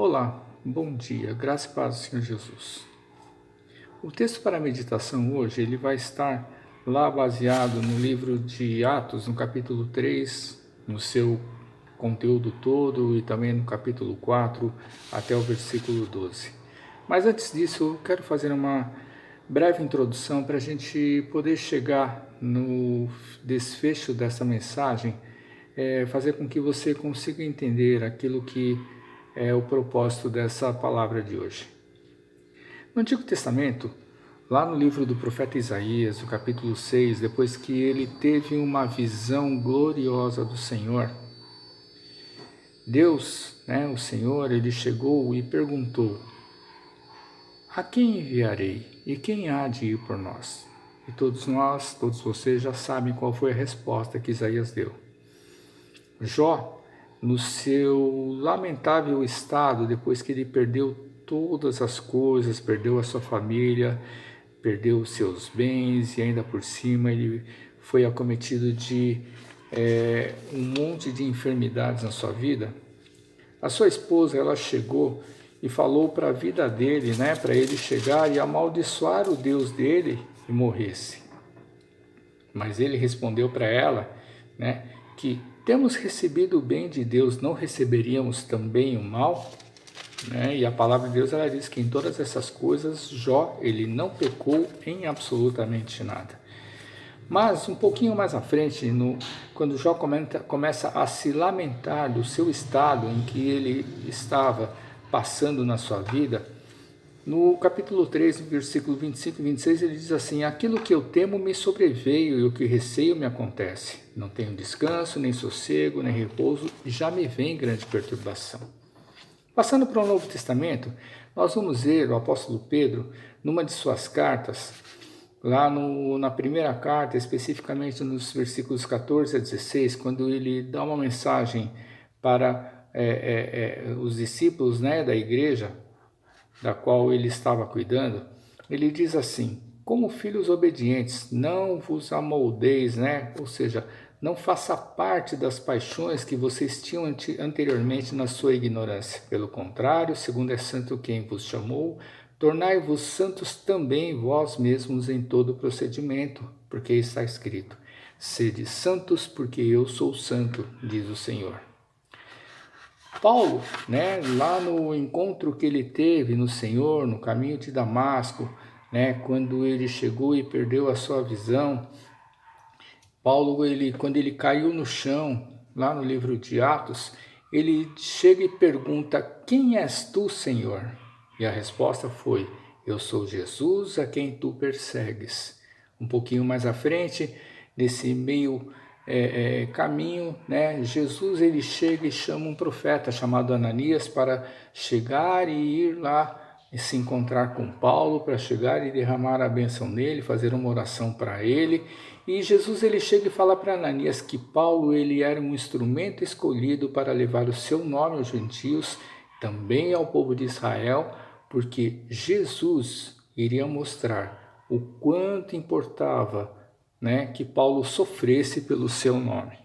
Olá, bom dia, graça e paz do Senhor Jesus. O texto para a meditação hoje ele vai estar lá baseado no livro de Atos, no capítulo 3, no seu conteúdo todo e também no capítulo 4 até o versículo 12. Mas antes disso, eu quero fazer uma breve introdução para a gente poder chegar no desfecho dessa mensagem, fazer com que você consiga entender aquilo que é o propósito dessa palavra de hoje. No Antigo Testamento, lá no livro do profeta Isaías, no capítulo 6, depois que ele teve uma visão gloriosa do Senhor, Deus, o Senhor, ele chegou e perguntou: a quem enviarei e quem há de ir por nós? E todos vocês já sabem qual foi a resposta que Isaías deu. Jó, no seu lamentável estado, depois que ele perdeu todas as coisas, perdeu a sua família, perdeu os seus bens e ainda por cima ele foi acometido de um monte de enfermidades na sua vida, a sua esposa ela chegou e falou para a vida dele, para ele chegar e amaldiçoar o Deus dele e morresse. Mas ele respondeu para ela, que temos recebido o bem de Deus, não receberíamos também o mal? E a palavra de Deus ela diz que em todas essas coisas Jó ele não pecou em absolutamente nada. Mas um pouquinho mais à frente, quando Jó começa a se lamentar do seu estado em que ele estava passando na sua vida, no capítulo 3, no versículo 25 e 26, ele diz assim: aquilo que eu temo me sobreveio e o que receio me acontece. Não tenho descanso, nem sossego, nem repouso, e já me vem grande perturbação. Passando para o Novo Testamento, nós vamos ver o apóstolo Pedro, numa de suas cartas, lá na primeira carta, especificamente nos versículos 14 a 16, quando ele dá uma mensagem para os discípulos da igreja, da qual ele estava cuidando, ele diz assim: como filhos obedientes, não vos amoldeis, ou seja, não faça parte das paixões que vocês tinham anteriormente na sua ignorância. Pelo contrário, segundo é santo quem vos chamou, tornai-vos santos também vós mesmos em todo procedimento, porque está escrito: sede santos, porque eu sou santo, diz o Senhor. Paulo, lá no encontro que ele teve no Senhor, no caminho de Damasco, quando ele chegou e perdeu a sua visão, Paulo, quando ele caiu no chão, lá no livro de Atos, ele chega e pergunta: quem és tu, Senhor? E a resposta foi: eu sou Jesus a quem tu persegues. Um pouquinho mais à frente, nesse meio caminho, Jesus ele chega e chama um profeta chamado Ananias para chegar e ir lá e se encontrar com Paulo, para chegar e derramar a bênção nele, fazer uma oração para ele. E Jesus ele chega e fala para Ananias que Paulo ele era um instrumento escolhido para levar o seu nome aos gentios, também ao povo de Israel, porque Jesus iria mostrar o quanto importava que Paulo sofresse pelo seu nome.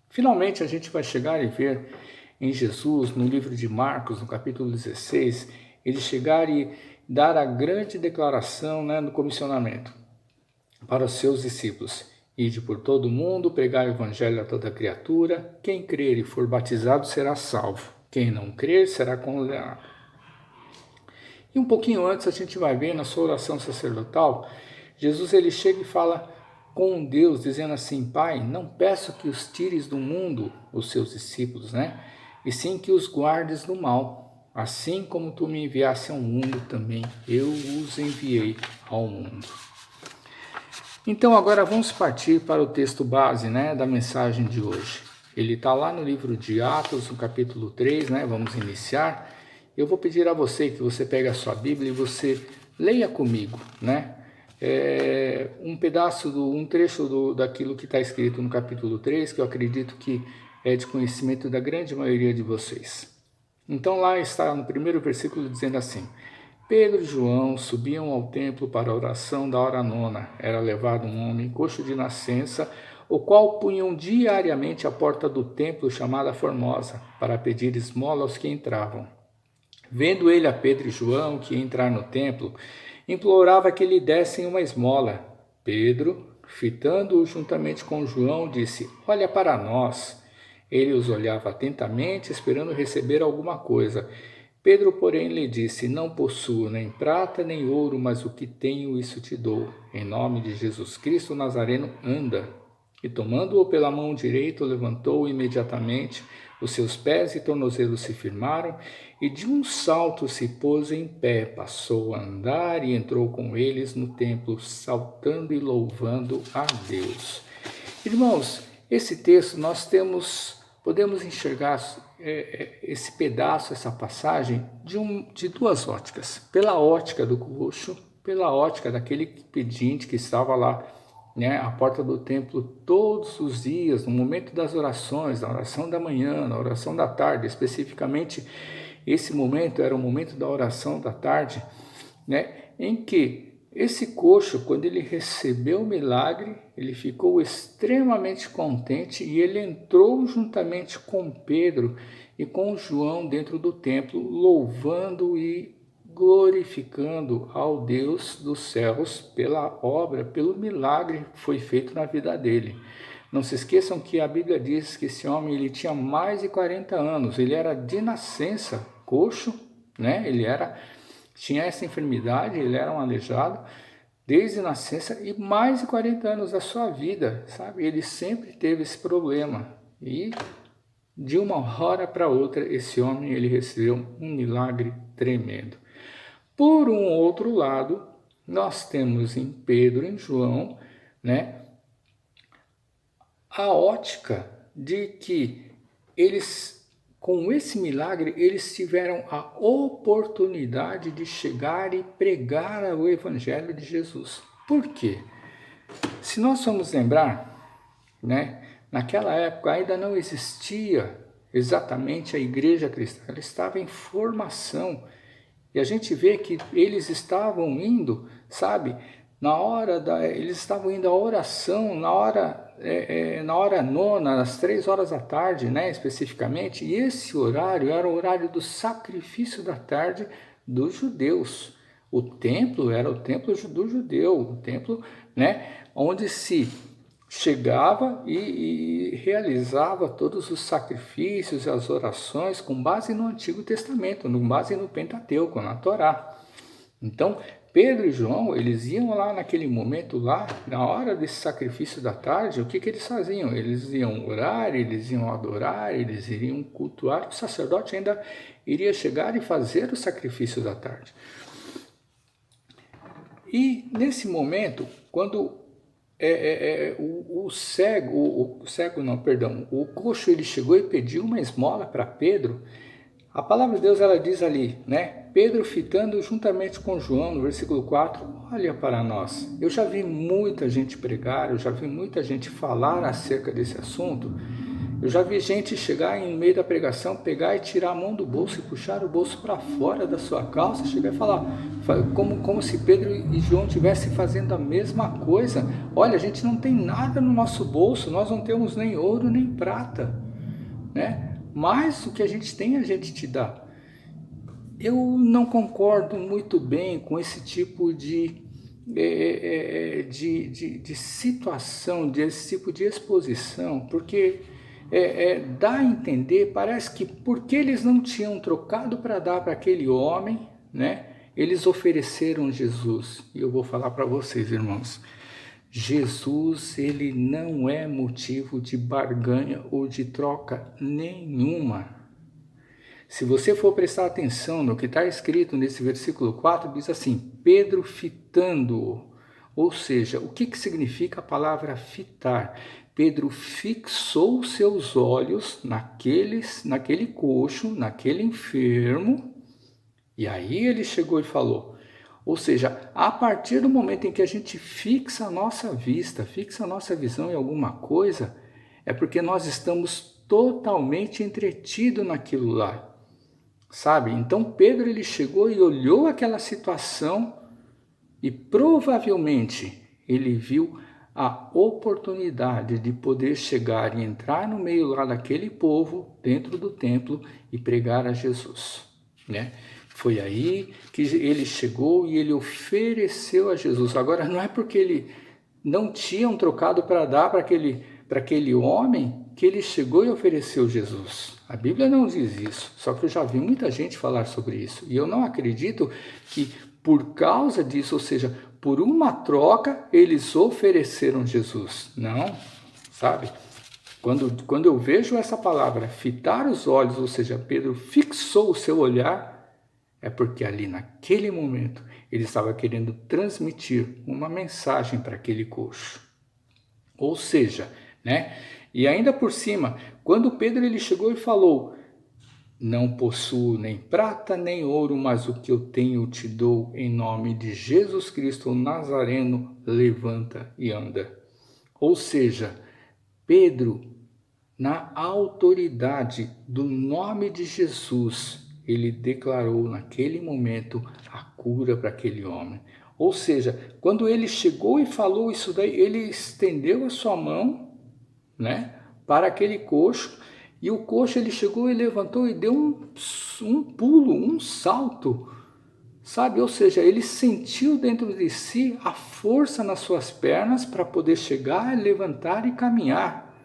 Finalmente a gente vai chegar e ver em Jesus, no livro de Marcos, no capítulo 16, ele chegar e dar a grande declaração no comissionamento para os seus discípulos: ide por todo o mundo, pregai o evangelho a toda criatura, quem crer e for batizado será salvo, quem não crer será condenado. E um pouquinho antes a gente vai ver na sua oração sacerdotal, Jesus ele chega e fala com Deus, dizendo assim: Pai, não peço que os tires do mundo, os seus discípulos, e sim que os guardes do mal. Assim como tu me enviaste ao mundo, também eu os enviei ao mundo. Então agora vamos partir para o texto base da mensagem de hoje. Ele está lá no livro de Atos, no capítulo 3, vamos iniciar. Eu vou pedir a você que você pegue a sua Bíblia e você leia comigo, um trecho daquilo que está escrito no capítulo 3, que eu acredito que é de conhecimento da grande maioria de vocês. Então lá está no primeiro versículo dizendo assim: Pedro e João subiam ao templo para a oração da hora nona. Era levado um homem coxo de nascença, o qual punham diariamente à porta do templo chamada Formosa, para pedir esmola aos que entravam. Vendo ele a Pedro e João que ia entrar no templo, implorava que lhe dessem uma esmola. Pedro, fitando-o juntamente com João, disse: Olha para nós. Ele os olhava atentamente, esperando receber alguma coisa. Pedro, porém, lhe disse: Não possuo nem prata nem ouro, mas o que tenho, isso te dou. Em nome de Jesus Cristo Nazareno, anda. E tomando-o pela mão direita, o levantou imediatamente. Os seus pés e tornozelos se firmaram, e de um salto se pôs em pé, passou a andar e entrou com eles no templo, saltando e louvando a Deus. Irmãos, esse texto podemos enxergar esse pedaço, essa passagem, de duas óticas. Pela ótica do coxo, pela ótica daquele pedinte que estava lá, né, à porta do templo todos os dias, no momento das orações, na oração da manhã, na oração da tarde, especificamente esse momento era o momento da oração da tarde, né, em que esse coxo, quando ele recebeu o milagre, ele ficou extremamente contente e ele entrou juntamente com Pedro e com João dentro do templo, louvando e glorificando ao Deus dos céus pela obra, pelo milagre que foi feito na vida dele. Não se esqueçam que a Bíblia diz que esse homem ele tinha mais de 40 anos, ele era de nascença coxo, né? Tinha essa enfermidade, ele era um aleijado desde nascença e mais de 40 anos da sua vida, sabe? Ele sempre teve esse problema e de uma hora para outra esse homem ele recebeu um milagre tremendo. Por um outro lado, nós temos em Pedro e em João, né, a ótica de que eles, com esse milagre, eles tiveram a oportunidade de chegar e pregar o Evangelho de Jesus. Por quê? Se nós formos lembrar, né, naquela época ainda não existia exatamente a igreja cristã, ela estava em formação. E a gente vê que eles estavam indo, sabe, eles estavam indo à oração na hora nona, às 3 horas da tarde, né, especificamente. E esse horário era o horário do sacrifício da tarde dos judeus. O templo era o templo do judeu, o templo, né, onde se chegava e realizava todos os sacrifícios e as orações com base no Antigo Testamento, com base no Pentateuco, na Torá. Então, Pedro e João, eles iam lá naquele momento lá, na hora desse sacrifício da tarde, o que eles faziam? Eles iam orar, eles iam adorar, eles iriam cultuar, o sacerdote ainda iria chegar e fazer o sacrifício da tarde. E nesse momento, quando o coxo ele chegou e pediu uma esmola para Pedro. A palavra de Deus ela diz ali, né? Pedro fitando juntamente com João, no versículo 4, olha para nós. Eu já vi muita gente pregar, eu já vi muita gente falar acerca desse assunto. Eu já vi gente chegar em meio da pregação, pegar e tirar a mão do bolso e puxar o bolso para fora da sua calça, chegar e falar, como se Pedro e João estivessem fazendo a mesma coisa. Olha, a gente não tem nada no nosso bolso, nós não temos nem ouro nem prata, né? Mas o que a gente tem, a gente te dá. Eu não concordo muito bem com esse tipo de situação, desse tipo de exposição, porque dá a entender, parece que porque eles não tinham trocado para dar para aquele homem, né, eles ofereceram Jesus. E eu vou falar para vocês, irmãos, Jesus, ele não é motivo de barganha ou de troca nenhuma. Se você for prestar atenção no que está escrito nesse versículo 4, diz assim, Pedro fitando-o. Ou seja, o que significa a palavra fitar? Pedro fixou seus olhos naquele coxo, naquele enfermo, e aí ele chegou e falou. Ou seja, a partir do momento em que a gente fixa a nossa vista, fixa a nossa visão em alguma coisa, é porque nós estamos totalmente entretidos naquilo lá, sabe? Então Pedro ele chegou e olhou aquela situação e provavelmente ele viu a oportunidade de poder chegar e entrar no meio lá daquele povo, dentro do templo, e pregar a Jesus, né? Foi aí que ele chegou e ele ofereceu a Jesus. Agora, não é porque ele não tinha um trocado para dar para aquele homem que ele chegou e ofereceu Jesus. A Bíblia não diz isso, só que eu já vi muita gente falar sobre isso. E eu não acredito que por causa disso, ou seja, por uma troca, eles ofereceram Jesus. Não, sabe? Quando eu vejo essa palavra, fitar os olhos, ou seja, Pedro fixou o seu olhar, é porque ali naquele momento ele estava querendo transmitir uma mensagem para aquele coxo. Ou seja, né? E ainda por cima, quando Pedro ele chegou e falou: não possuo nem prata nem ouro, mas o que eu tenho eu te dou, em nome de Jesus Cristo o Nazareno, levanta e anda. Ou seja, Pedro, na autoridade do nome de Jesus, ele declarou naquele momento a cura para aquele homem. Ou seja, quando ele chegou e falou isso daí, ele estendeu a sua mão, né, para aquele coxo, e o coxo ele chegou e levantou e deu um pulo, um salto, sabe? Ou seja, ele sentiu dentro de si a força nas suas pernas para poder chegar, levantar e caminhar.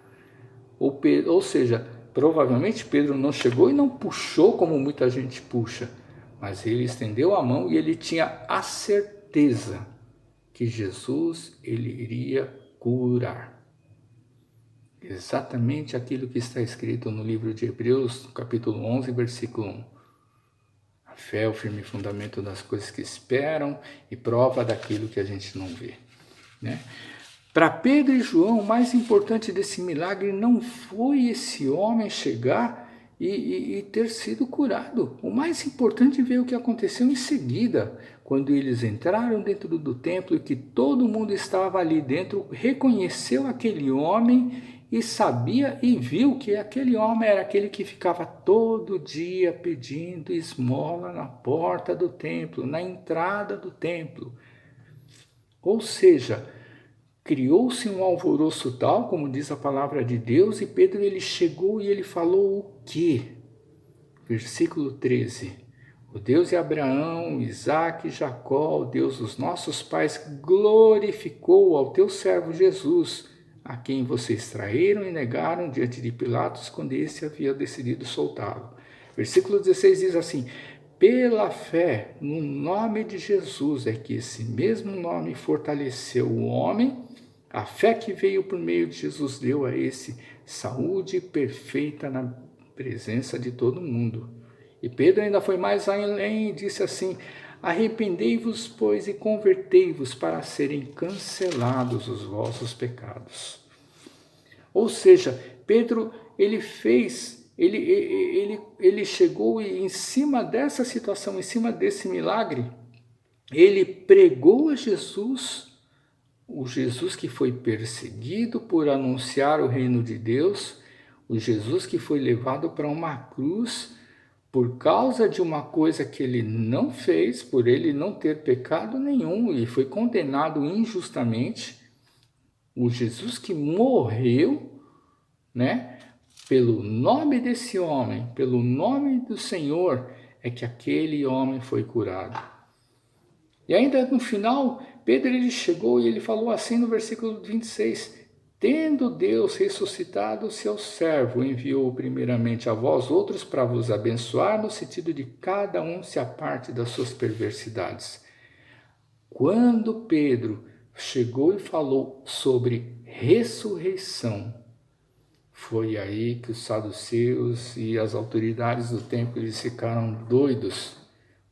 Ou seja, provavelmente Pedro não chegou e não puxou como muita gente puxa, mas ele estendeu a mão e ele tinha a certeza que Jesus ele iria curar. Exatamente aquilo que está escrito no livro de Hebreus, capítulo 11, versículo 1. A fé é o firme fundamento das coisas que esperam e prova daquilo que a gente não vê, né? Para Pedro e João, o mais importante desse milagre não foi esse homem chegar e ter sido curado. O mais importante veio o que aconteceu em seguida, quando eles entraram dentro do templo e que todo mundo estava ali dentro, reconheceu aquele homem e sabia e viu que aquele homem era aquele que ficava todo dia pedindo esmola na porta do templo, na entrada do templo. Ou seja, criou-se um alvoroço tal, como diz a palavra de Deus, e Pedro ele chegou e ele falou o quê? Versículo 13. O Deus de Abraão, Isaque e Jacó, o Deus dos nossos pais, glorificou ao teu servo Jesus, a quem vocês traíram e negaram diante de Pilatos, quando esse havia decidido soltá-lo. Versículo 16 diz assim: pela fé no nome de Jesus é que esse mesmo nome fortaleceu o homem. A fé que veio por meio de Jesus deu a esse saúde perfeita na presença de todo mundo. E Pedro ainda foi mais além e disse assim: arrependei-vos, pois, e convertei-vos para serem cancelados os vossos pecados. Ou seja, Pedro, ele chegou e em cima dessa situação, em cima desse milagre, ele pregou a Jesus, o Jesus que foi perseguido por anunciar o reino de Deus, o Jesus que foi levado para uma cruz por causa de uma coisa que ele não fez, por ele não ter pecado nenhum e foi condenado injustamente, o Jesus que morreu, né? Pelo nome desse homem, pelo nome do Senhor, é que aquele homem foi curado. E ainda no final, Pedro ele chegou e ele falou assim no versículo 26, tendo Deus ressuscitado o seu servo, enviou primeiramente a vós outros para vos abençoar, no sentido de cada um se aparte das suas perversidades. Quando Pedro chegou e falou sobre ressurreição, foi aí que os saduceus e as autoridades do templo eles ficaram doidos.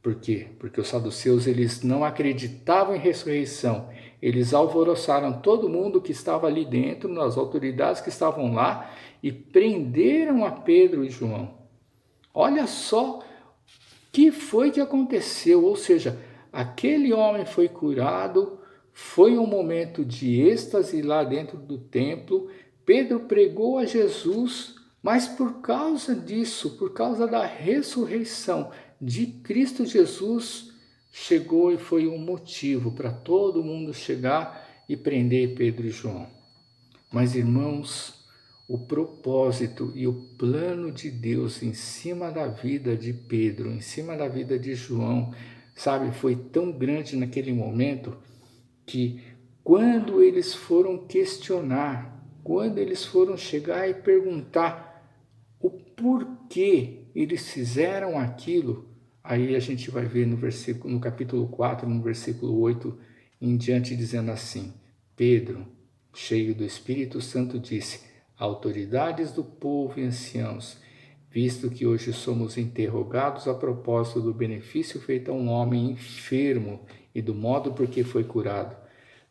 Por quê? Porque os saduceus eles não acreditavam em ressurreição. Eles alvoroçaram todo mundo que estava ali dentro, as autoridades que estavam lá, e prenderam a Pedro e João. Olha só o que foi que aconteceu, ou seja, aquele homem foi curado, foi um momento de êxtase lá dentro do templo, Pedro pregou a Jesus, mas por causa disso, por causa da ressurreição de Cristo Jesus, chegou e foi um motivo para todo mundo chegar e prender Pedro e João. Mas, irmãos, o propósito e o plano de Deus em cima da vida de Pedro, em cima da vida de João, sabe, foi tão grande naquele momento que quando eles foram questionar, quando eles foram chegar e perguntar o porquê eles fizeram aquilo, aí a gente vai ver no capítulo 4, no versículo 8 em diante, dizendo assim: Pedro, cheio do Espírito Santo, disse: autoridades do povo e anciãos, visto que hoje somos interrogados a propósito do benefício feito a um homem enfermo e do modo por que foi curado,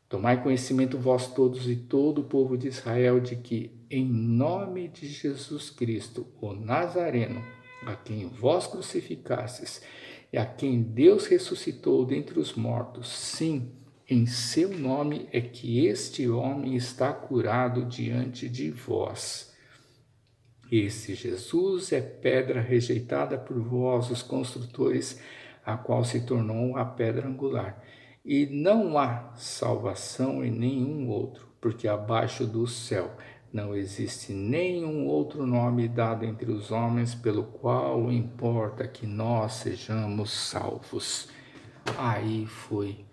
tomai conhecimento vós todos e todo o povo de Israel de que, em nome de Jesus Cristo, o Nazareno, a quem vós crucificastes e a quem Deus ressuscitou dentre os mortos, sim, em seu nome é que este homem está curado diante de vós. Esse Jesus é pedra rejeitada por vós, os construtores, a qual se tornou a pedra angular. E não há salvação em nenhum outro, porque abaixo do céu não existe nenhum outro nome dado entre os homens pelo qual importa que nós sejamos salvos. Aí foi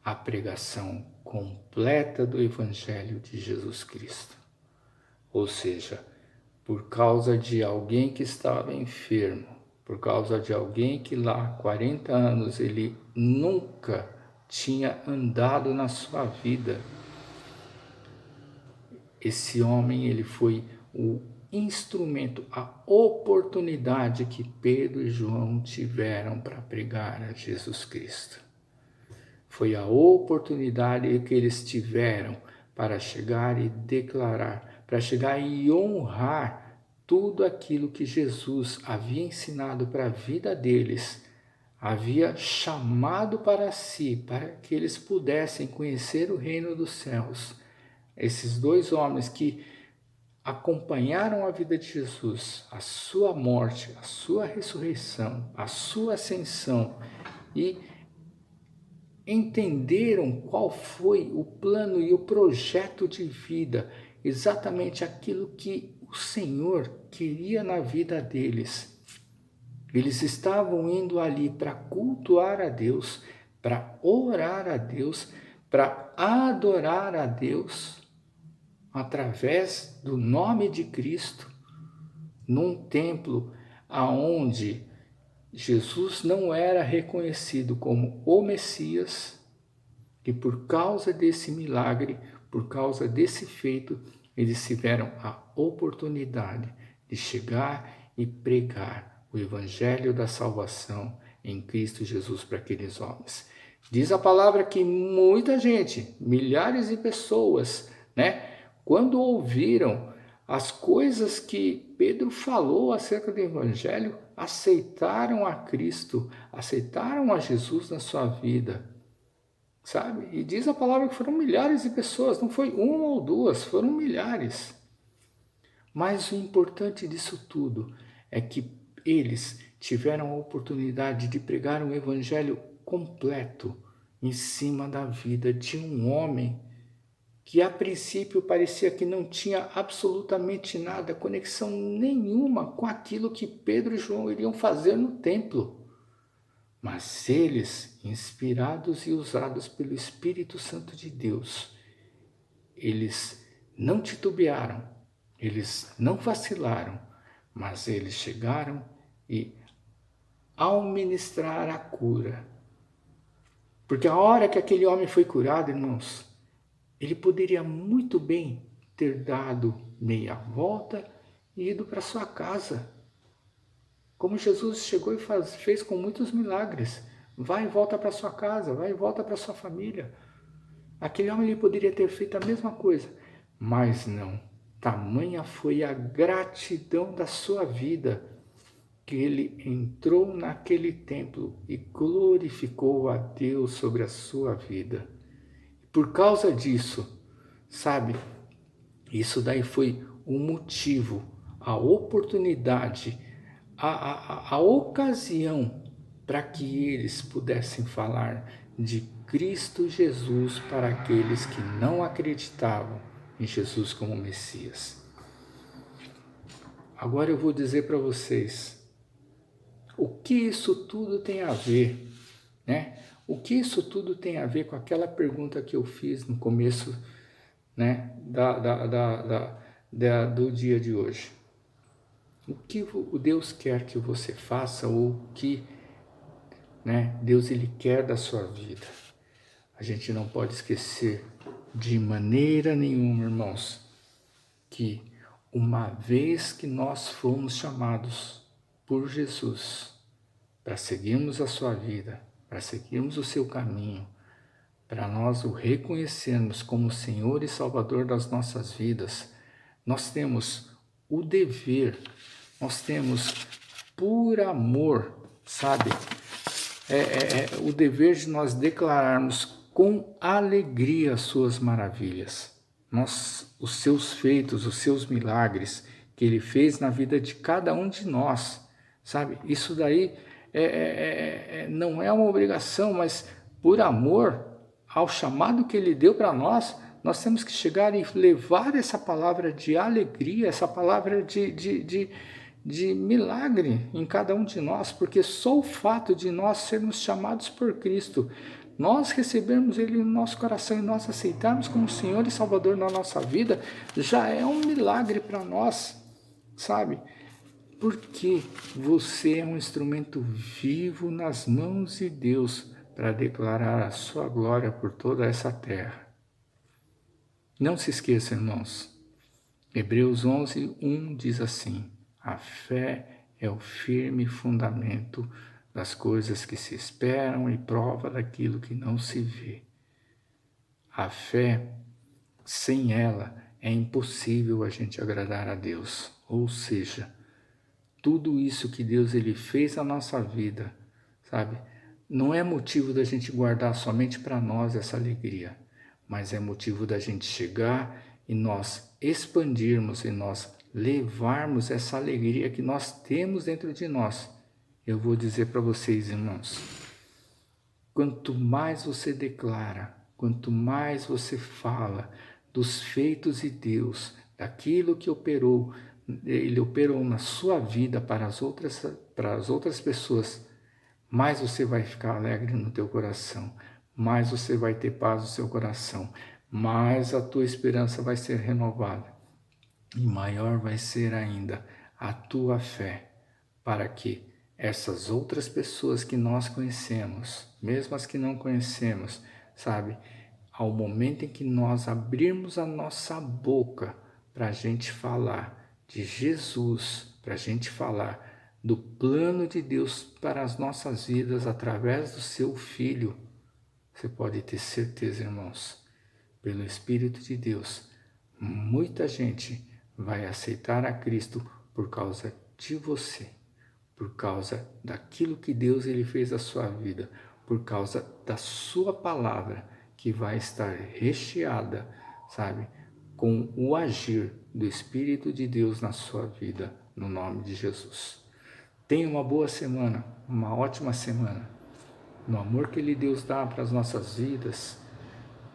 a pregação completa do Evangelho de Jesus Cristo. Ou seja, por causa de alguém que estava enfermo, por causa de alguém que lá há 40 anos ele nunca tinha andado na sua vida. Esse homem, ele foi o instrumento, a oportunidade que Pedro e João tiveram para pregar a Jesus Cristo. Foi a oportunidade que eles tiveram para chegar e declarar, para chegar e honrar tudo aquilo que Jesus havia ensinado para a vida deles, havia chamado para si, para que eles pudessem conhecer o reino dos céus. Esses dois homens que acompanharam a vida de Jesus, a sua morte, a sua ressurreição, a sua ascensão, e entenderam qual foi o plano e o projeto de vida, exatamente aquilo que o Senhor queria na vida deles. Eles estavam indo ali para cultuar a Deus, para orar a Deus, para adorar a Deus através do nome de Cristo, num templo aonde Jesus não era reconhecido como o Messias, e por causa desse milagre, por causa desse feito, eles tiveram a oportunidade de chegar e pregar o Evangelho da salvação em Cristo Jesus para aqueles homens. Diz a palavra que muita gente, milhares de pessoas, quando ouviram as coisas que Pedro falou acerca do Evangelho, aceitaram a Cristo, aceitaram a Jesus na sua vida, sabe? E diz a palavra que foram milhares de pessoas, não foi uma ou duas, foram milhares. Mas o importante disso tudo é que eles tiveram a oportunidade de pregar um Evangelho completo em cima da vida de um homem que a princípio parecia que não tinha absolutamente nada, conexão nenhuma com aquilo que Pedro e João iriam fazer no templo. Mas eles, inspirados e usados pelo Espírito Santo de Deus, eles não titubearam, eles não vacilaram, mas eles chegaram e, ao ministrar a cura, porque a hora que aquele homem foi curado, irmãos, ele poderia muito bem ter dado meia volta e ido para sua casa. Como Jesus chegou e fez com muitos milagres. Vai e volta para sua casa, vai e volta para sua família. Aquele homem ele poderia ter feito a mesma coisa, mas não. Tamanha foi a gratidão da sua vida que ele entrou naquele templo e glorificou a Deus sobre a sua vida. Por causa disso, sabe, isso daí foi o motivo, a oportunidade, a ocasião para que eles pudessem falar de Cristo Jesus para aqueles que não acreditavam em Jesus como Messias. agora eu vou dizer para vocês o que isso tudo tem a ver, né? O que isso tudo tem a ver com aquela pergunta que eu fiz no começo, né, do dia de hoje. O que o Deus quer que você faça, ou o que, né, Deus ele quer da sua vida. A gente não pode esquecer de maneira nenhuma, irmãos, que uma vez que nós fomos chamados por Jesus para seguirmos a sua vida, para seguirmos o seu caminho, para nós o reconhecermos como Senhor e Salvador das nossas vidas, nós temos o dever, nós temos por amor, sabe? O dever de nós declararmos com alegria as suas maravilhas, os seus feitos, os seus milagres que Ele fez na vida de cada um de nós, sabe? Isso daí não é uma obrigação, mas por amor ao chamado que Ele deu para nós temos que chegar e levar essa palavra de alegria, essa palavra de milagre em cada um de nós, porque só o fato de nós sermos chamados por Cristo, nós recebermos Ele no nosso coração e nós aceitarmos como Senhor e Salvador na nossa vida, já é um milagre para nós, sabe? Porque você é um instrumento vivo nas mãos de Deus para declarar a sua glória por toda essa terra. Não se esqueça, irmãos, Hebreus 11:1 diz assim: a fé é o firme fundamento das coisas que se esperam e prova daquilo que não se vê. A fé, sem ela, é impossível a gente agradar a Deus. Ou seja, tudo isso que Deus ele fez na nossa vida, sabe? Não é motivo da gente guardar somente para nós essa alegria, mas é motivo da gente chegar e nós expandirmos e nós levarmos essa alegria que nós temos dentro de nós. Eu vou dizer para vocês, irmãos, quanto mais você declara, quanto mais você fala dos feitos de Deus, daquilo que Ele operou na sua vida para as outras pessoas, mais você vai ficar alegre no teu coração, mais você vai ter paz no seu coração, mais a tua esperança vai ser renovada e maior vai ser ainda a tua fé, para que essas outras pessoas que nós conhecemos, mesmo as que não conhecemos, sabe, ao momento em que nós abrirmos a nossa boca para a gente falar de Jesus, para a gente falar do plano de Deus para as nossas vidas através do seu Filho, você pode ter certeza, irmãos, pelo Espírito de Deus, muita gente vai aceitar a Cristo por causa de você, por causa daquilo que Deus ele fez na sua vida, por causa da sua palavra que vai estar recheada, sabe, com o agir do Espírito de Deus na sua vida, no nome de Jesus. Tenha uma boa semana, uma ótima semana, no amor que Deus dá para as nossas vidas,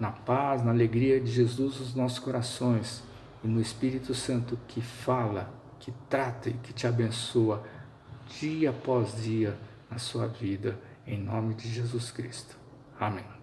na paz, na alegria de Jesus nos nossos corações e no Espírito Santo que fala, que trata e que te abençoa dia após dia na sua vida, em nome de Jesus Cristo. Amém.